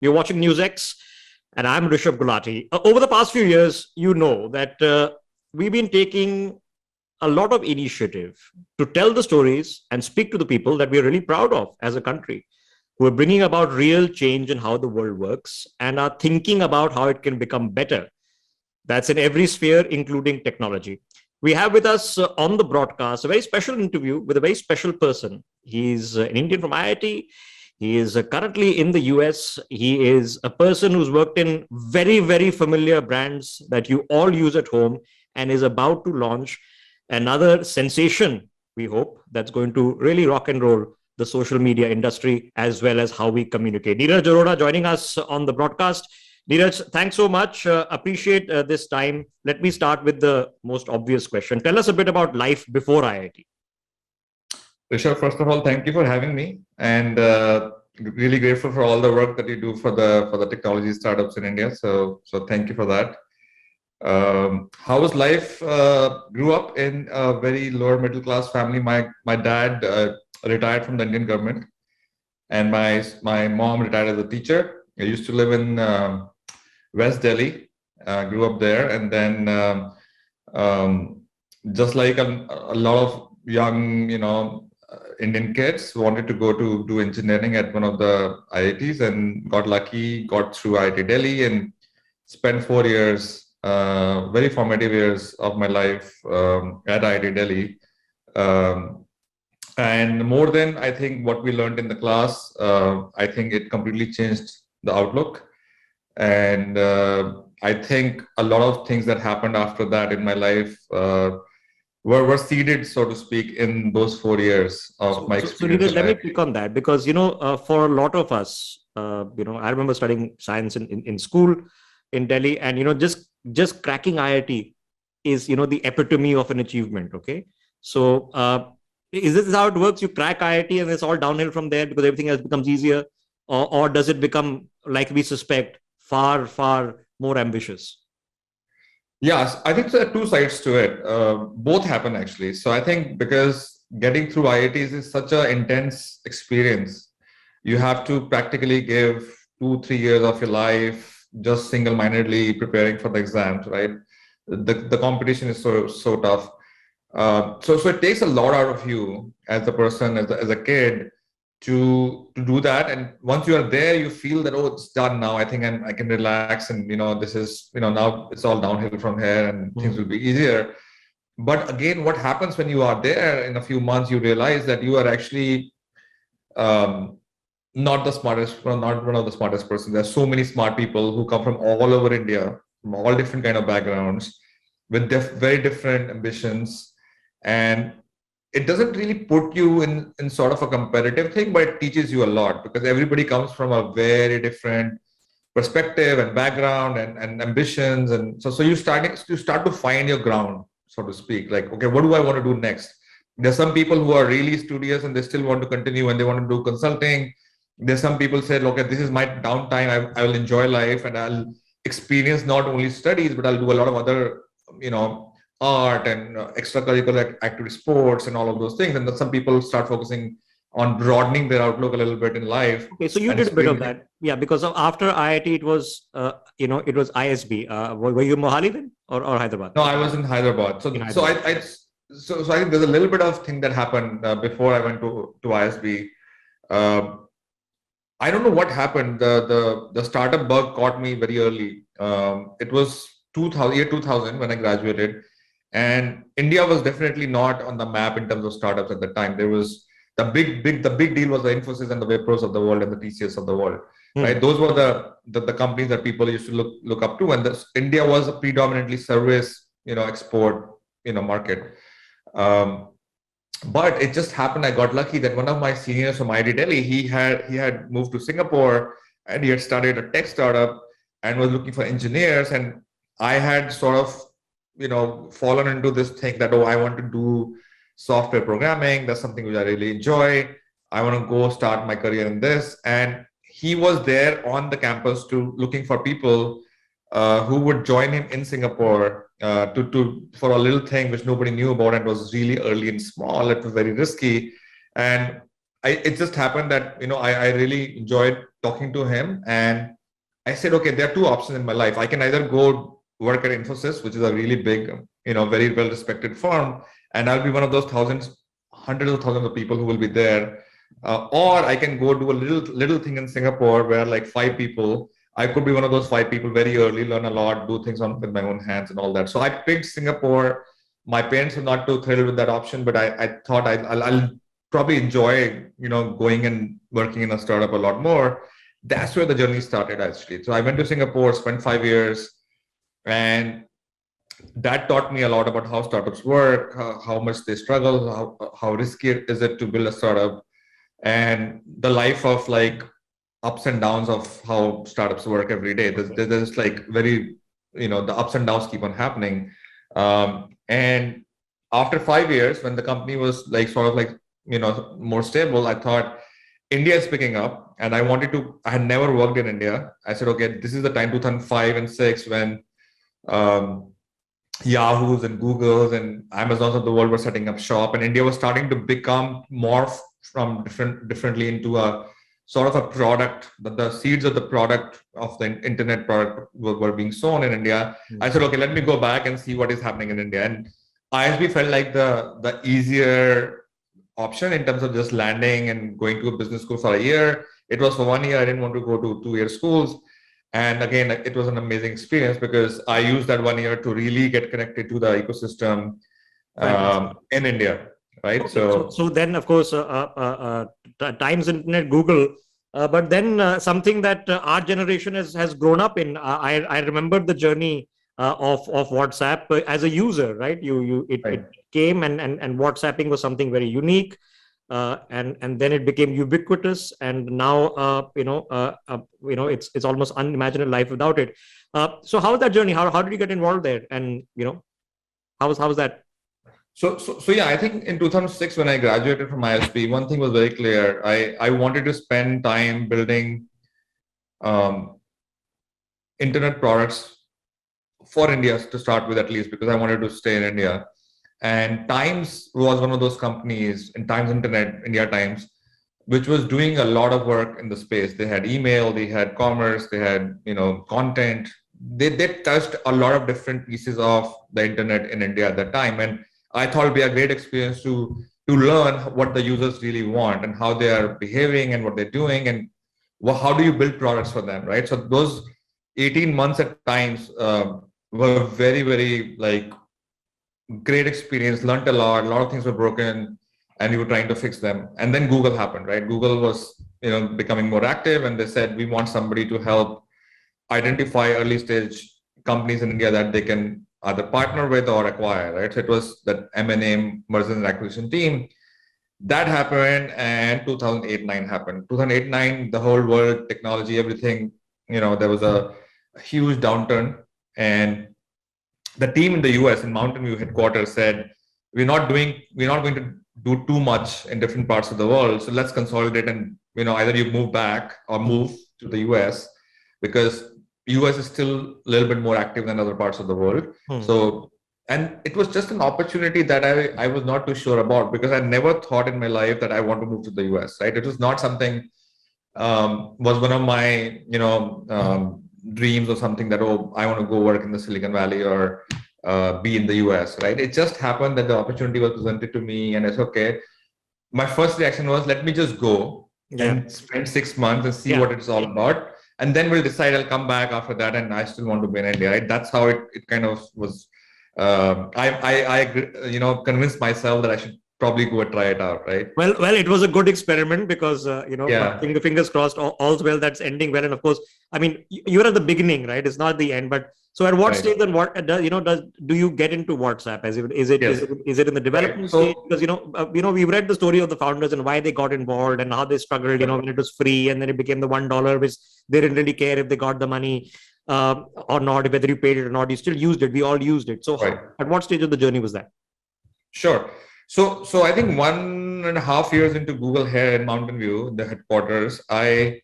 You're watching NewsX, and I'm Rishabh Gulati. Over the past few years, you know that we've been taking a lot of initiative to tell the stories and speak to the people that we're really proud of as a country, who are bringing about real change in how the world works and are thinking about how it can become better. That's in every sphere, including technology. We have with us on the broadcast a very special interview with a very special person. He's an Indian from IIT. He is currently in the US. He is a person who's worked in very, very familiar brands that you all use at home and is about to launch another sensation, we hope, that's going to really rock and roll the social media industry as well as how we communicate. Neeraj Arora joining us on the broadcast. Neeraj, thanks so much. Appreciate this time. Let me start with the most obvious question. Tell us a bit about life before IIT. Rishabh, first of all, thank you for having me, and really grateful for all the work that you do for the technology startups in India. So thank you for that. How was life? Grew up in a very lower middle class family. My dad retired from the Indian government, and my mom retired as a teacher. I used to live in West Delhi. Grew up there, and then just like a lot of young, Indian kids wanted to go to do engineering at one of the IITs, and got lucky, got through IIT Delhi, and spent 4 years, very formative years of my life at IIT Delhi. And more than I think what we learned in the class, I think it completely changed the outlook. And I think a lot of things that happened after that in my life were seeded, so to speak, in those 4 years of my experience. So let me pick on that because, for a lot of us, I remember studying science in school in Delhi, and, just cracking IIT is, the epitome of an achievement. Okay. So is this how it works? You crack IIT and it's all downhill from there because everything else becomes easier? Or does it become, like we suspect, far, far more ambitious? Yes, I think there are two sides to it. Both happen actually. So I think because getting through IITs is such an intense experience, you have to practically give 2-3 years of your life just single-mindedly preparing for the exams, right? The competition is so tough. So it takes a lot out of you as a person, as a kid, to do that. And once you are there, you feel that, oh, it's done now. I think I can relax, and this is, now it's all downhill from here, and things will be easier. But again, what happens when you are there in a few months, you realize that you are actually not the smartest, not one of the smartest persons. There's so many smart people who come from all over India, from all different kind of backgrounds, with very different ambitions. And it doesn't really put you in sort of a competitive thing, but it teaches you a lot because everybody comes from a very different perspective and background and ambitions. And so you start to find your ground, so to speak. Like, okay, what do I want to do next? There's some people who are really studious and they still want to continue and they want to do consulting. There's some people say, okay, this is my downtime. I will enjoy life and I'll experience not only studies, but I'll do a lot of other, art and extracurricular activity, sports and all of those things. And then some people start focusing on broadening their outlook a little bit in life. Okay, so you did a bit of that. Yeah, because after IIT, it was, it was ISB. Were you in Mohali then or Hyderabad? No, I was in Hyderabad. So I think there's a little bit of thing that happened before I went to ISB. I don't know what happened. The startup bug caught me very early. It was year 2000 when I graduated. And India was definitely not on the map in terms of startups at the time. There was the big deal was the Infosys and the Wipros of the world and the TCS of the world, right? Those were the companies that people used to look up to. And India was a predominantly service, export, market. But it just happened. I got lucky that one of my seniors from IIT Delhi, he had moved to Singapore and he had started a tech startup and was looking for engineers. And I had sort of fallen into this thing that, I want to do software programming. That's something which I really enjoy. I want to go start my career in this. And he was there on the campus looking for people who would join him in Singapore for a little thing which nobody knew about, and was really early and small. It was very risky. And it just happened that, I really enjoyed talking to him, and I said, okay, there are two options in my life. I can either go work at Infosys, which is a really big, very well-respected firm, and I'll be one of those thousands, hundreds of thousands of people who will be there. Or I can go do a little thing in Singapore where like 5 people. I could be one of those 5 people very early, learn a lot, do things with my own hands and all that. So I picked Singapore. My parents were not too thrilled with that option, but I thought I'll probably enjoy, going and working in a startup a lot more. That's where the journey started, actually. So I went to Singapore, spent 5 years, and that taught me a lot about how startups work, how much they struggle, how risky is it to build a startup, and the life of like ups and downs of how startups work every day. There's like very, the ups and downs keep on happening. And after 5 years, when the company was like sort of like, more stable, I thought India is picking up, and I had never worked in India. I said, okay, this is the time, 2005 and 6, when Yahoo's and Google's and Amazons of the world were setting up shop, and India was starting to become morph from differently into a sort of a product, that the seeds of the product of the internet product were being sown in India. Mm-hmm. I said, okay, let me go back and see what is happening in India. And ISB felt like the easier option in terms of just landing and going to a business school for a year. It was for 1 year. I didn't want to go to 2-year schools. And again, it was an amazing experience because I used that 1 year to really get connected to the ecosystem in India. Right. Okay. So then, of course, Times Internet, Google, but then something that our generation has grown up in. I remember the journey of WhatsApp as a user, right? It came and WhatsApping was something very unique, and then it became ubiquitous, and now it's almost unimaginable life without it. So how was that journey? How did you get involved there? And how was that? So yeah, I think in 2006, when I graduated from ISB, one thing was very clear. I wanted to spend time building internet products for India to start with, at least, because I wanted to stay in India. And Times was one of those companies, in Times Internet, India Times, which was doing a lot of work in the space. They had email, they had commerce, they had content. They touched a lot of different pieces of the internet in India at that time. And I thought it'd be a great experience to learn what the users really want and how they are behaving and what they're doing and how do you build products for them, right? So those 18 months at Times were very, very like great experience. Learned a lot of things were broken, and we were trying to fix them. And then Google happened, right? Google was becoming more active, and they said, we want somebody to help identify early stage companies in India that they can either partner with or acquire, right? So it was that M&A, mergers and acquisition team. That happened, and 2008-9 happened. 2008-9, the whole world, technology, everything, there was a huge downturn. And the team in the US, in Mountain View headquarters, said, we're not going to do too much in different parts of the world. So let's consolidate and, either you move back or move to the US, because US is still a little bit more active than other parts of the world. So, and it was just an opportunity that I was not too sure about, because I never thought in my life that I want to move to the US, right? It was not something, was one of my, dreams or something that, I want to go work in the Silicon Valley or be in the US, right? It just happened that the opportunity was presented to me, and it's okay. My first reaction was, let me just go and spend 6 months and see what it's all about. And then we'll decide. I'll come back after that, and I still want to be in India, right? That's how it kind of was. I convinced myself that I should probably go and try it out, right? Well, it was a good experiment because, fingers crossed, all's well, that's ending well. And of course, I mean, you're at the beginning, right? It's not the end, but so at what stage then do you get into WhatsApp? Is it in the development stage? Because, we've read the story of the founders and why they got involved and how they struggled, when it was free and then it became the $1, which they didn't really care if they got the money or not, whether you paid it or not, you still used it. We all used it. So at what stage of the journey was that? Sure. So I think 1.5 years into Google here in Mountain View, the headquarters, I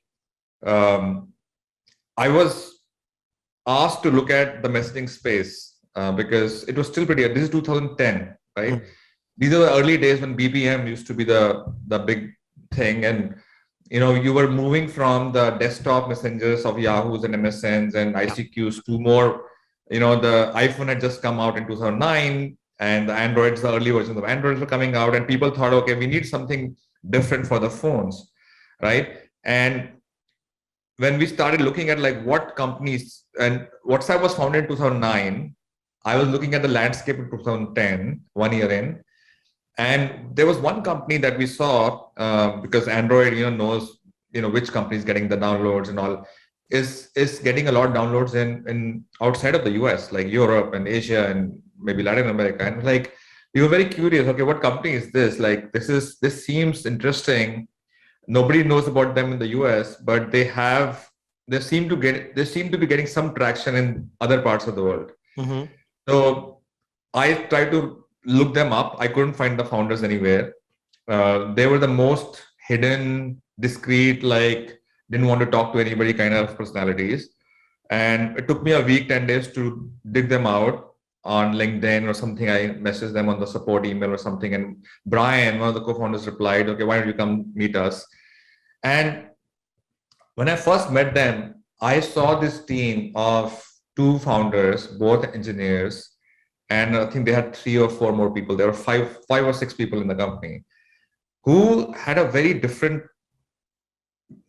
was asked to look at the messaging space because it was still pretty. This is 2010, right? These are the early days when BBM used to be the big thing, and you were moving from the desktop messengers of Yahoos and MSNs and ICQs to more, the iPhone had just come out in 2009 and the Androids, the early versions of Androids were coming out, and people thought, okay, we need something different for the phones, right? And when we started looking at like what companies, and WhatsApp was founded in 2009, I was looking at the landscape in 2010, 1 year in, and there was one company that we saw because Android, knows, which company is getting the downloads and all, is getting a lot of downloads in outside of the US, like Europe and Asia and maybe Latin America. And like, we were very curious, okay, what company is this? Like, this seems interesting. Nobody knows about them in the US, but they seem to be getting some traction in other parts of the world. Mm-hmm. So I tried to look them up. I couldn't find the founders anywhere. They were the most hidden, discreet, like didn't want to talk to anybody kind of personalities. And it took me a week, 10 days to dig them out on LinkedIn or something. I messaged them on the support email or something. And Brian, one of the co-founders, replied, okay, why don't you come meet us? And when I first met them, I saw this team of 2 founders, both engineers, and I think they had 3 or 4 more people. There were 5 or 6 people in the company who had a very different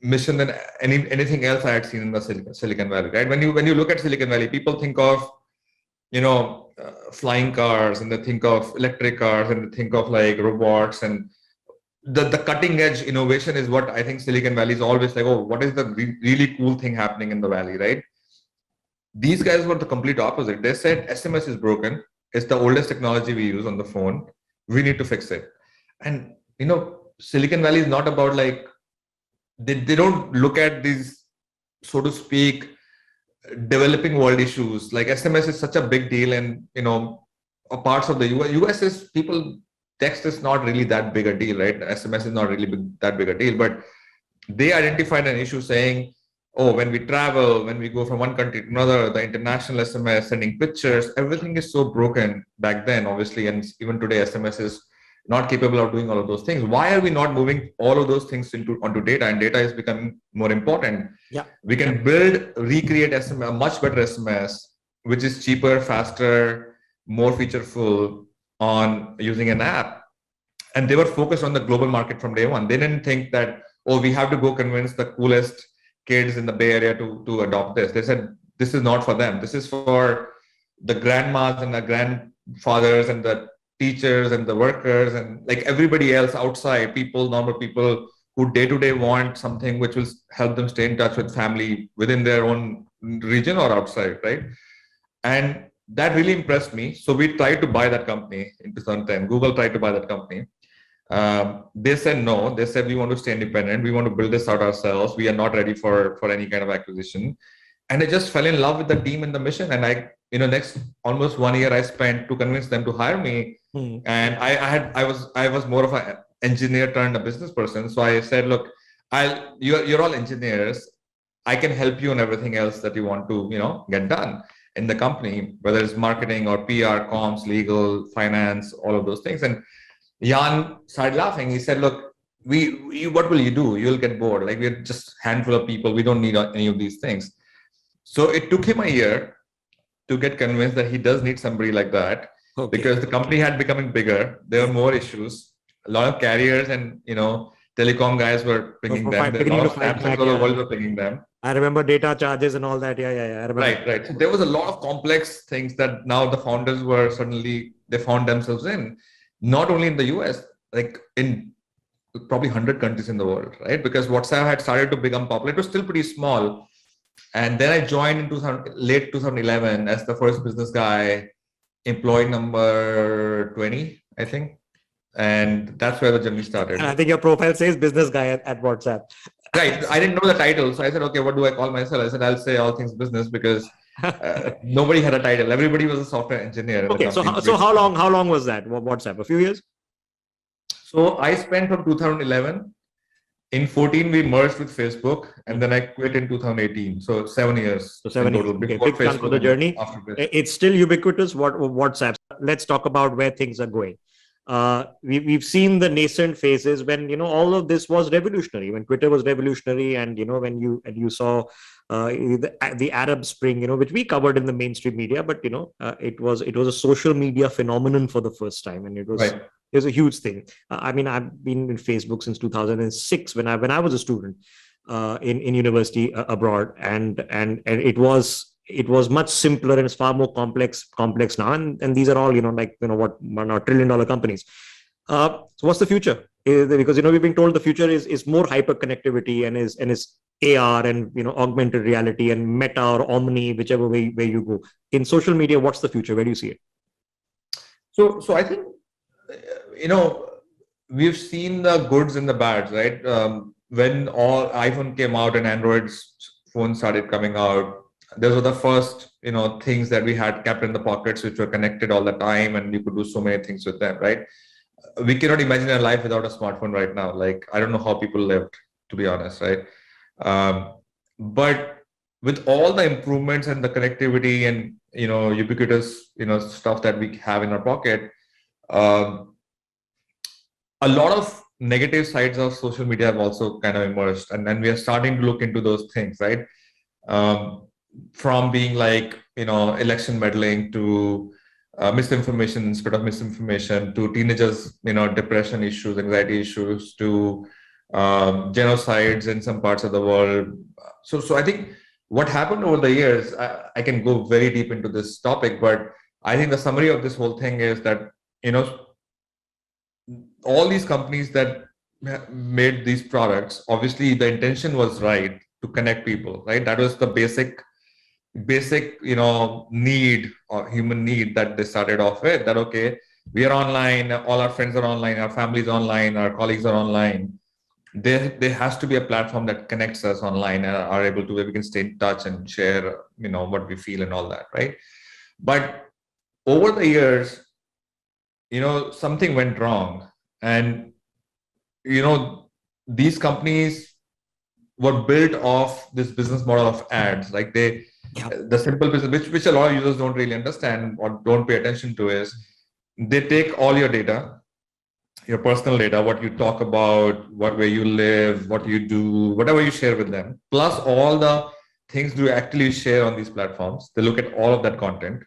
mission than anything else I had seen in the Silicon Valley. Right? When you look at Silicon Valley, people think of flying cars, and they think of electric cars, and they think of like robots, and the cutting edge innovation is what I think Silicon Valley is always like. Oh, what is the really cool thing happening in the valley, right? These guys were the complete opposite. They said SMS is broken. It's the oldest technology we use on the phone. We need to fix it. And Silicon Valley is not about like they don't look at these, so to speak, developing world issues. Like SMS is such a big deal, and parts of the US is people text is not really that big a deal, right? SMS is not really that big a deal, but they identified an issue saying, oh, when we travel, when we go from one country to another, the international SMS, sending pictures, everything is so broken back then, obviously, and even today, SMS is not capable of doing all of those things. Why are we not moving all of those things onto data? And data is becoming more important. Yeah, we can recreate SMS, a much better SMS, which is cheaper, faster, more featureful on using an app. And they were focused on the global market from day one. They didn't think that, oh, we have to go convince the coolest kids in the Bay Area to adopt this. They said, this is not for them. This is for the grandmas and the grandfathers and the teachers and the workers and like everybody else outside, normal people who day to day want something which will help them stay in touch with family within their own region or outside, right? And that really impressed me. So we tried to buy that company in 2010. Google tried to buy that company. They said no. They said we want to stay independent. We want to build this out ourselves. We are not ready for any kind of acquisition. And I just fell in love with the team and the mission. And next almost 1 year I spent to convince them to hire me. And I was more of an engineer turned a business person. So I said, look, you're all engineers. I can help you on everything else that you want to get done in the company, whether it's marketing or PR, comms, legal, finance, all of those things. And Jan started laughing. He said, look, what will you do? You'll get bored. Like, we're just a handful of people. We don't need any of these things. So it took him a year to get convinced that he does need somebody like that, because the company had becoming bigger. There were more issues. A lot of carriers and, telecom guys were bringing them. A lot of Samsung of the world were bringing them. I remember data charges and all that. Yeah. I remember. Right. So there was a lot of complex things that now the founders were suddenly, they found themselves in, not only in the US, like in probably 100 countries in the world, right? Because WhatsApp had started to become popular. It was still pretty small. And then I joined in late 2011 as the first business guy, employee number 20, I think. And that's where the journey started. And I think your profile says business guy at WhatsApp. Right. I didn't know the title. So I said, okay, what do I call myself? I said, I'll say all things business, because nobody had a title. Everybody was a software engineer. Okay. So how long was that? WhatsApp? A few years? So I spent from 2011. In 14, we merged with Facebook, and then I quit in 2018. So 7 years. So 7 years. Okay. Big chunk of the journey. It's still ubiquitous. WhatsApp. Let's talk about where things are going. we've seen the nascent phases when, all of this was revolutionary, when Twitter was revolutionary, and, when you saw the Arab Spring, which we covered in the mainstream media, but, it was a social media phenomenon for the first time. And it was, Right. it was a huge thing. I mean, I've been in Facebook since 2006 when I was a student in university abroad, and it was much simpler, and it's far more complex now. And these are all, what are now trillion-dollar companies. So what's the future? Because we've been told the future is more hyper connectivity, and is AR and augmented reality and Meta or Omni, whichever way you go. In social media, what's the future? Where do you see it? So I think, we've seen the goods and the bads, right? When all iPhone came out and Android's phone started coming out, those were the first, things that we had kept in the pockets, which were connected all the time, and you could do so many things with them, right? We cannot imagine a life without a smartphone right now. Like, I don't know how people lived, to be honest, right? But with all the improvements and the connectivity and, ubiquitous, stuff that we have in our pocket, a lot of negative sides of social media have also kind of emerged, and then we are starting to look into those things, right? From being like, election meddling to misinformation instead of misinformation, to teenagers, depression issues, anxiety issues, to genocides in some parts of the world. So I think what happened over the years, I can go very deep into this topic, but I think the summary of this whole thing is that, all these companies that made these products, obviously the intention was right, to connect people, right? That was the basic, need, or human need, that they started off with, that, okay, we are online, all our friends are online, our families are online, our colleagues are online. There has to be a platform that connects us online and are able to, where we can stay in touch and share, what we feel and all that, right? But over the years, something went wrong. And, these companies were built off this business model of ads. Like the simple business, which a lot of users don't really understand or don't pay attention to, is they take all your data, your personal data, what you talk about, where you live, what you do, whatever you share with them, plus all the things you actually share on these platforms. They look at all of that content.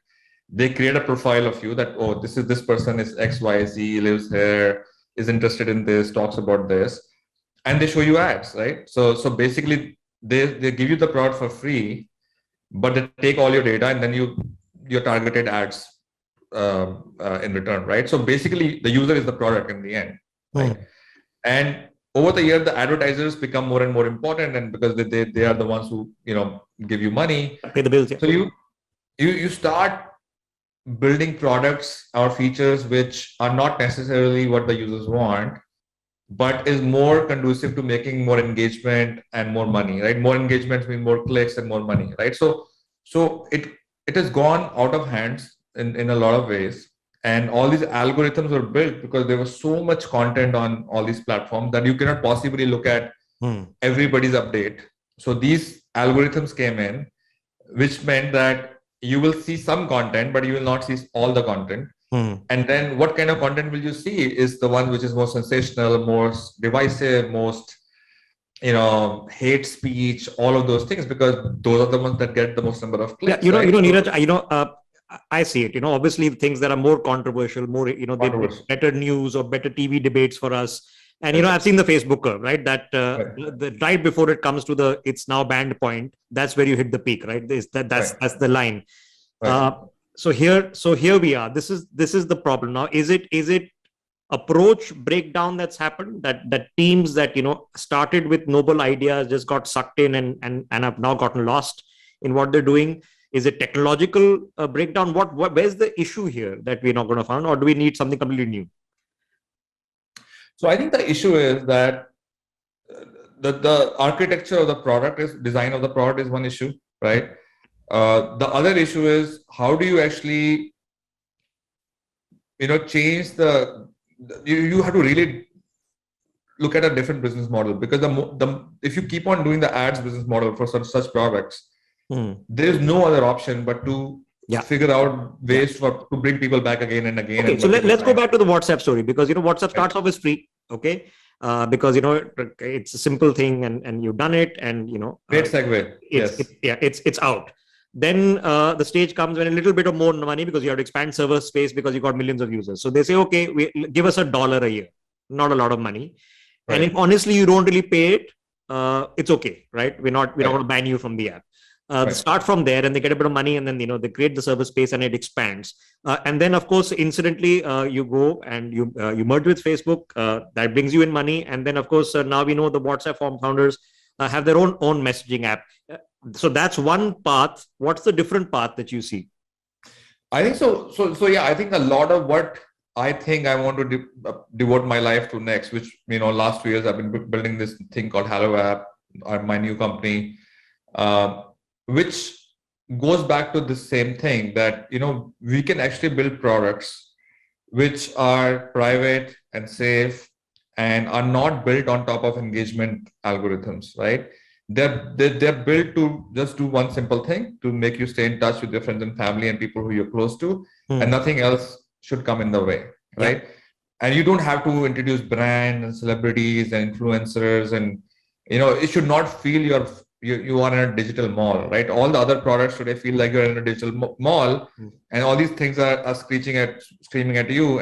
They create a profile of you that, oh, this person is XYZ, lives here, is interested in this, talks about this, and they show you ads, right? So basically they give you the product for free, but they take all your data, and then your targeted ads in return, right? So basically the user is the product in the end, right? And over the year, the advertisers become more and more important, and because they are the ones who give you money, Pay the bills. Yeah. So you start building products or features which are not necessarily what the users want, but is more conducive to making more engagement and more money, right? More engagement means more clicks and more money, right? So it has gone out of hands in a lot of ways. And all these algorithms were built because there was so much content on all these platforms that you cannot possibly look at everybody's update. So these algorithms came in, which meant that you will see some content, but you will not see all the content. And then what kind of content will you see is the one which is more sensational, most divisive, most, hate speech, all of those things, because those are the ones that get the most number of clicks. Yeah, Neeraj, I see it. Obviously things that are more controversial, more, better news or better TV debates for us. And, I've seen the Facebook curve, right? That right before it comes to it's now banned point, that's where you hit the peak, right? That's the line. Right. So here we are. This is the problem now. Is it approach breakdown that's happened, that teams that, started with noble ideas just got sucked in and have now gotten lost in what they're doing? Is it technological breakdown? Where's the issue here that we're not going to find, or do we need something completely new? So I think the issue is that the architecture of the product design of the product is one issue, right? The other issue is, how do you actually, change you have to really look at a different business model, because if you keep on doing the ads business model for such products, there is no other option but to figure out ways to bring people back again and again. Okay, and so let's go back to the WhatsApp story, because WhatsApp starts off as free. Okay, because it's a simple thing, and you've done it, and great segue. It's out. Then the stage comes when a little bit of more money, because you have to expand server space because you got millions of users. So they say, okay, give us $1 a year, not a lot of money. Right. And if honestly you don't really pay it, it's okay, right? We're not going to ban you from the app. Start from there, and they get a bit of money, and then they create the server space, and it expands. And then, of course, incidentally, you go and you merge with Facebook. That brings you in money, and then, of course, now we know the WhatsApp founders have their own messaging app. So that's one path. What's the different path that you see? I think so. Yeah, I think a lot of what I think I want to devote my life to next, which last 2 years I've been building this thing called HalloApp, my new company. Which goes back to the same thing that, we can actually build products which are private and safe and are not built on top of engagement algorithms, right? They're built to just do one simple thing, to make you stay in touch with your friends and family and people who you're close to, and nothing else should come in the way, right? And you don't have to introduce brands and celebrities and influencers, and it should not feel you are in a digital mall, right? All the other products today feel like you're in a digital mall, and all these things are screaming at you,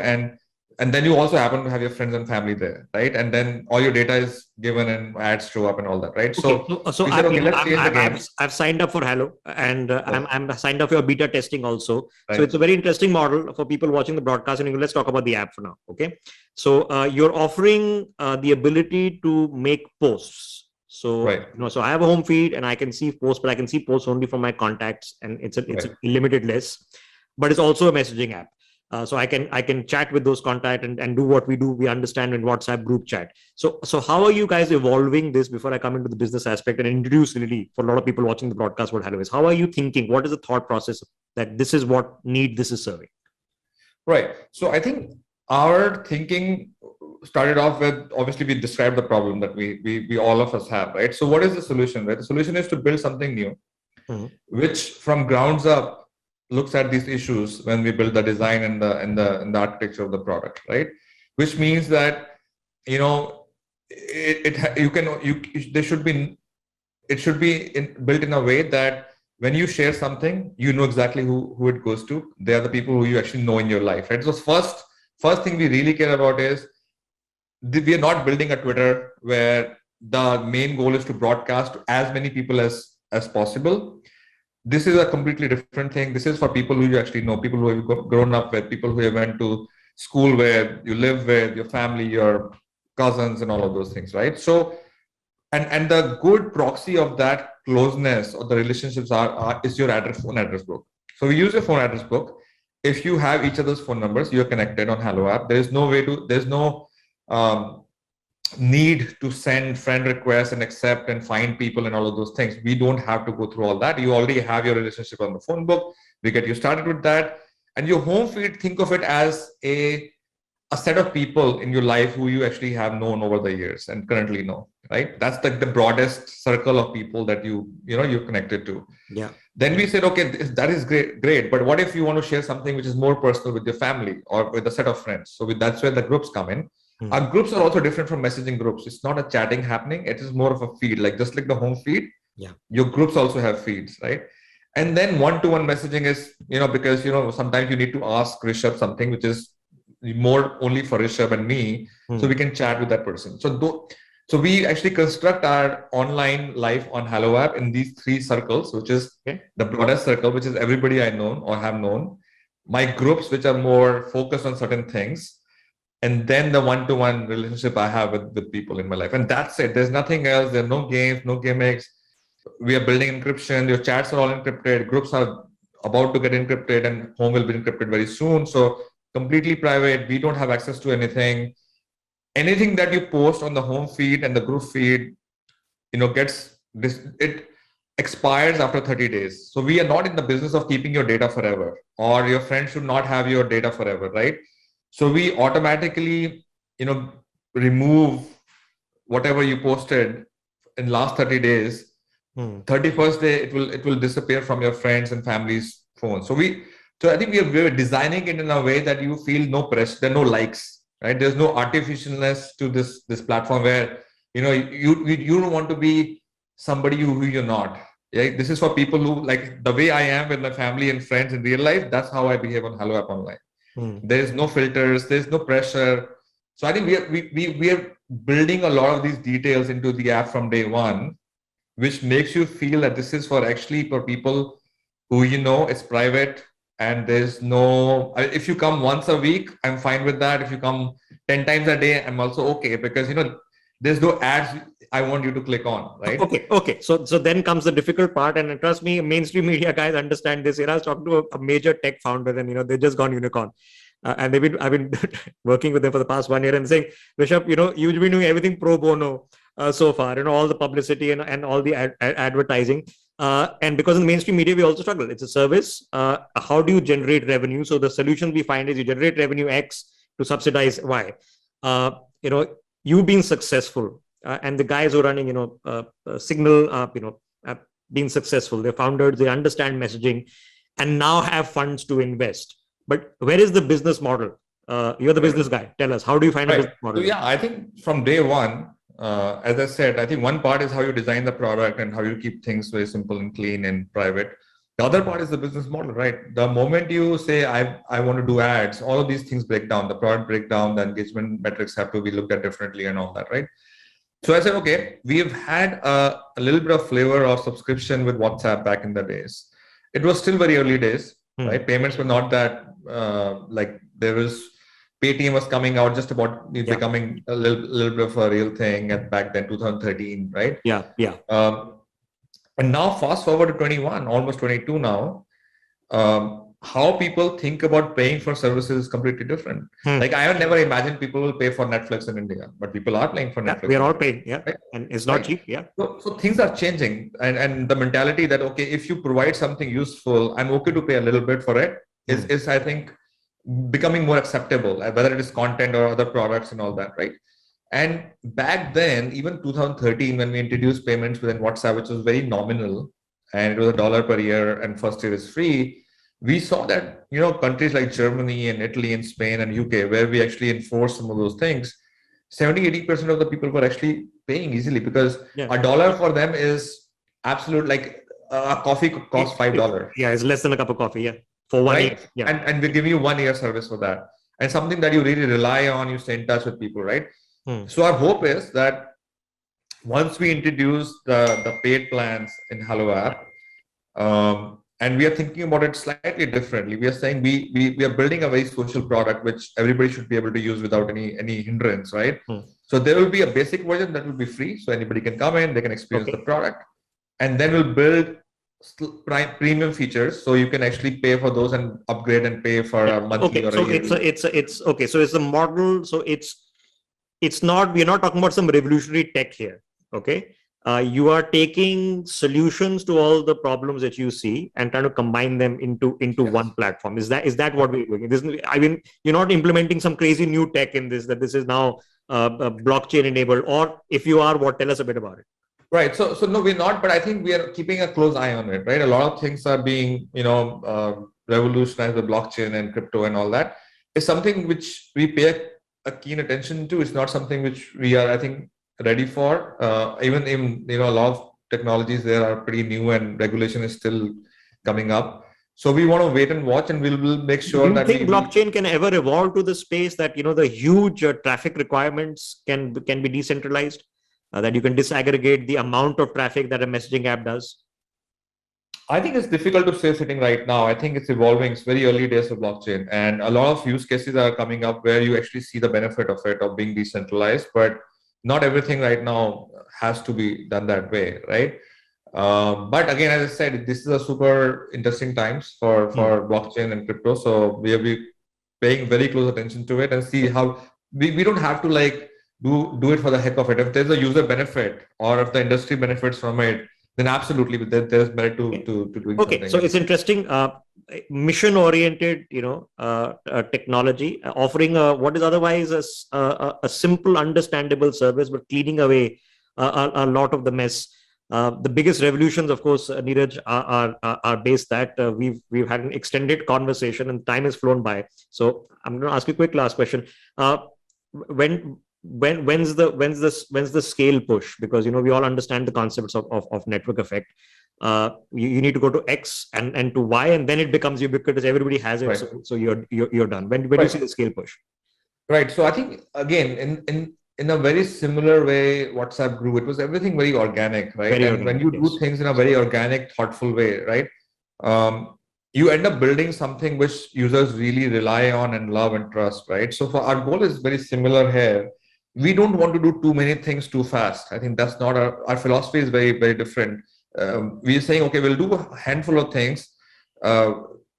and then you also happen to have your friends and family there, right? And then all your data is given and ads show up and all that, right? I've signed up for Hallo, and I'm signed up for your beta testing also. Right. So it's a very interesting model for people watching the broadcast. And let's talk about the app for now, okay? So you're offering the ability to make posts. So, so I have a home feed and I can see posts, but I can see posts only from my contacts, and it's a limited list, but it's also a messaging app. So I can chat with those contacts and do what we do. We understand in WhatsApp group chat. So how are you guys evolving this, before I come into the business aspect and introduce really for a lot of people watching the broadcast what Hallo is? How are you thinking? What is the thought process that this is what need this is serving? Right. So I think our thinking started off with, obviously we described the problem that we all of us have, right? So what is the solution, right? The solution is to build something new, which from grounds up looks at these issues when we build the design and the architecture of the product, right? Which means that it should be built in a way that when you share something, you know exactly who it goes to. They are the people who you actually know in your life, right? So first thing we really care about is, we are not building a Twitter where the main goal is to broadcast to as many people as possible. This is a completely different thing. This is for people who you actually know, people who have grown up with, people who have went to school where you live with, your family, your cousins, and all of those things, right? So, and the good proxy of that closeness or the relationships is your phone address book. So we use your phone address book. If you have each other's phone numbers, you're connected on HalloApp. There's no need to send friend requests and accept and find people and all of those things. We don't have to go through all that. You already have your relationship on the phone book. We get you started with that. And your home feed, think of it as a set of people in your life who you actually have known over the years and currently know, right? That's the broadest circle of people that you're connected to. Yeah. Then we said, okay, that is great. But what if you want to share something which is more personal with your family or with a set of friends? So that's where the groups come in. Our groups are also different from messaging groups. It's not a chatting happening. It is more of a feed, just like the home feed. Yeah. Your groups also have feeds, right? And then one-to-one messaging is, because, sometimes you need to ask Rishabh something, which is more only for Rishabh and me. So we can chat with that person. So we actually construct our online life on HalloApp in these three circles, which is the broadest circle, which is everybody I know or have known. My groups, which are more focused on certain things. And then the one-to-one relationship I have with people in my life. And that's it. There's nothing else. There are no games, no gimmicks. We are building encryption. Your chats are all encrypted. Groups are about to get encrypted, and home will be encrypted very soon. So completely private. We don't have access to anything. Anything that you post on the home feed and the group feed, it expires after 30 days. So we are not in the business of keeping your data forever, or your friends should not have your data forever, right? So we automatically, remove whatever you posted in last 30 days. 31st day, it will disappear from your friends and family's phone. So I think we're designing it in a way that you feel no pressure, there are no likes, right? There's no artificialness to this platform where, you don't want to be somebody who you're not. Yeah, this is for people who, like the way I am with my family and friends in real life. That's how I behave on HalloApp online. There's no filters, there's no pressure. So I think we are building a lot of these details into the app from day one, which makes you feel that this is for people who, it's private, and there's no, if you come once a week, I'm fine with that. If you come 10 times a day, I'm also okay, because there's no ads I want you to click on, right? Okay. So then comes the difficult part, and trust me, mainstream media guys understand this. I was talking to a major tech founder, and they've just gone unicorn, and I've been working with them for the past 1 year, and saying, Rishabh, you've been doing everything pro bono so far, all the publicity and all the advertising, and because in the mainstream media we also struggle. It's a service. How do you generate revenue? So the solution we find is you generate revenue X to subsidize Y. You've been successful. And the guys who are running, Signal, being successful. They're founders, they understand messaging, and now have funds to invest. But where is the business model? You're the business guy. Tell us, how do you find a business model? So yeah, I think from day one, as I said, I think one part is how you design the product and how you keep things very simple and clean and private. The other part is the business model, right? The moment you say, I want to do ads, all of these things break down. The product break down, the engagement metrics have to be looked at differently and all that, right? So I said, okay, we've had a little bit of flavor of subscription with WhatsApp back in the days. It was still very early days, right? Payments were not that, there was, Paytm was coming out just about becoming a little bit of a real thing at back then, 2013, right? Yeah. And now fast forward to 21, almost 22 now, how people think about paying for services is completely different. Like I have never imagined people will pay for Netflix in India, but people are paying for Netflix. We are all paying, right? And it's not cheap, So things are changing, and the mentality that, okay, if you provide something useful, I'm okay to pay a little bit for it is I think becoming more acceptable, whether it is content or other products and all that, right? And back then, even 2013, when we introduced payments within WhatsApp, which was very nominal, and it was $1 per year, and first year is free, we saw that, countries like Germany and Italy and Spain and UK, where we actually enforced some of those things, 70-80% of the people were actually paying easily, because $1 for them is absolute, like a coffee costs $5. Yeah, it's less than a cup of coffee, for 1 year. Yeah. And we give you 1 year service for that. And something that you really rely on, you stay in touch with people, right? So our hope is that once we introduce the paid plans in HalloApp, and we are thinking about it slightly differently. We are saying we are building a very social product which everybody should be able to use without any hindrance, right? So there will be a basic version that will be free, so anybody can come in, they can experience the product, and then we'll build premium features, so you can actually pay for those and upgrade and pay for a monthly or a yearly. It's okay. So it's a model. So it's not, we're not talking about some revolutionary tech here. Okay. You are taking solutions to all the problems that you see and trying to combine them into one platform. Is that what we're doing? I mean, you're not implementing some crazy new tech in this, that this is now blockchain enabled, or if you are, tell us a bit about it. Right. So no, we're not, but I think we are keeping a close eye on it, right? A lot of things are being, revolutionized with blockchain and crypto and all that. It's something which we pay a keen attention to. It's not something which we are, I think, ready for. Even in, a lot of technologies there are pretty new and regulation is still coming up. So we want to wait and watch, and we'll make sure that. Do you think blockchain can ever evolve to the space that, the huge traffic requirements can be decentralized? That you can disaggregate the amount of traffic that a messaging app does? I think it's difficult to say sitting right now. I think it's evolving. It's very early days of blockchain, and a lot of use cases are coming up where you actually see the benefit of it, of being decentralized, but not everything right now has to be done that way, right? But again, as I said, this is a super interesting times for blockchain and crypto. So we will be paying very close attention to it and see how we don't have to do it for the heck of it. If there's a user benefit or if the industry benefits from it, then absolutely, there's merit to doing something. So it's interesting. Mission-oriented, technology, offering what is otherwise a simple, understandable service, but cleaning away a lot of the mess. The biggest revolutions, of course, Neeraj, are based that we've had an extended conversation and time has flown by. So I'm going to ask you a quick last question. When's the scale push? Because we all understand the concepts of network effect. You need to go to X and to Y, and then it becomes ubiquitous. Everybody has it, Right. so you're done. When do you see the scale push? Right. So I think again, in a very similar way, WhatsApp grew. It was everything very organic, right? Very and organic, when you yes. do things in a very organic, thoughtful way, right? You end up building something which users really rely on and love and trust, right? So for our goal is very similar here. We don't want to do too many things too fast. I think that's not our philosophy is very, very different. We're saying, okay, we'll do a handful of things.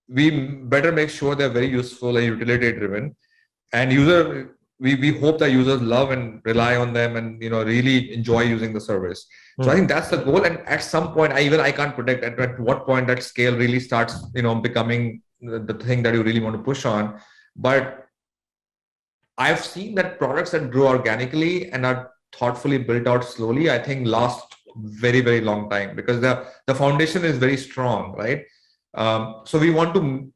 We better make sure they're very useful and utility driven. And we hope that users love and rely on them and really enjoy using the service. So I think that's the goal. And at some point, I can't predict at what point that scale really starts becoming the thing that you really want to push on. But I've seen that products that grow organically and are thoughtfully built out slowly, I think last very, very long time because the foundation is very strong, right? So we want to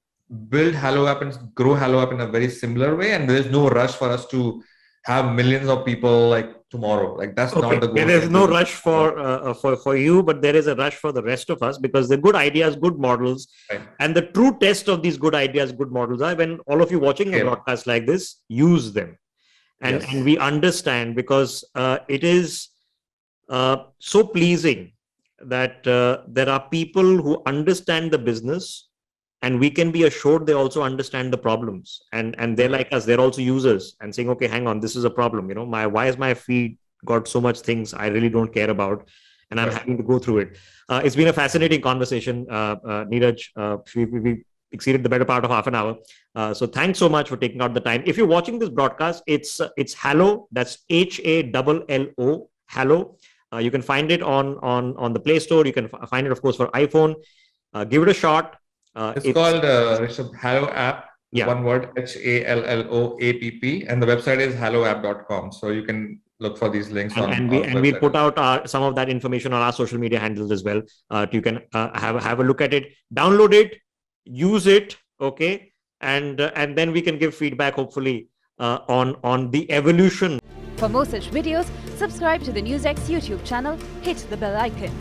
build HalloApp and grow HalloApp in a very similar way, and there's no rush for us to have millions of people like tomorrow. Like that's not the goal. There is no rush for you, but there is a rush for the rest of us because the good ideas, good models, right. And the true test of these good ideas, good models are when all of you watching a broadcast like this use them, and we understand because it is so pleasing that there are people who understand the business. And we can be assured they also understand the problems, and they're like us. They're also users and saying, "Okay, hang on, this is a problem. Why is my feed got so much things I really don't care about, and I'm having to go through it." It's been a fascinating conversation, Neeraj. We exceeded the better part of half an hour. So thanks so much for taking out the time. If you're watching this broadcast, it's Hallo. That's HALLO. Hallo. You can find it on the Play Store. You can find it, of course, for iPhone. Give it a shot. It's called Rishabh HalloApp. One word, HALLOAPP, and the website is HalloApp.com. So you can look for these links and we'll put out some of that information on our social media handles as well. You can have a look at it, download it, use it, okay, and then we can give feedback hopefully on the evolution. For more such videos, subscribe to the NewsX YouTube channel, hit the bell icon.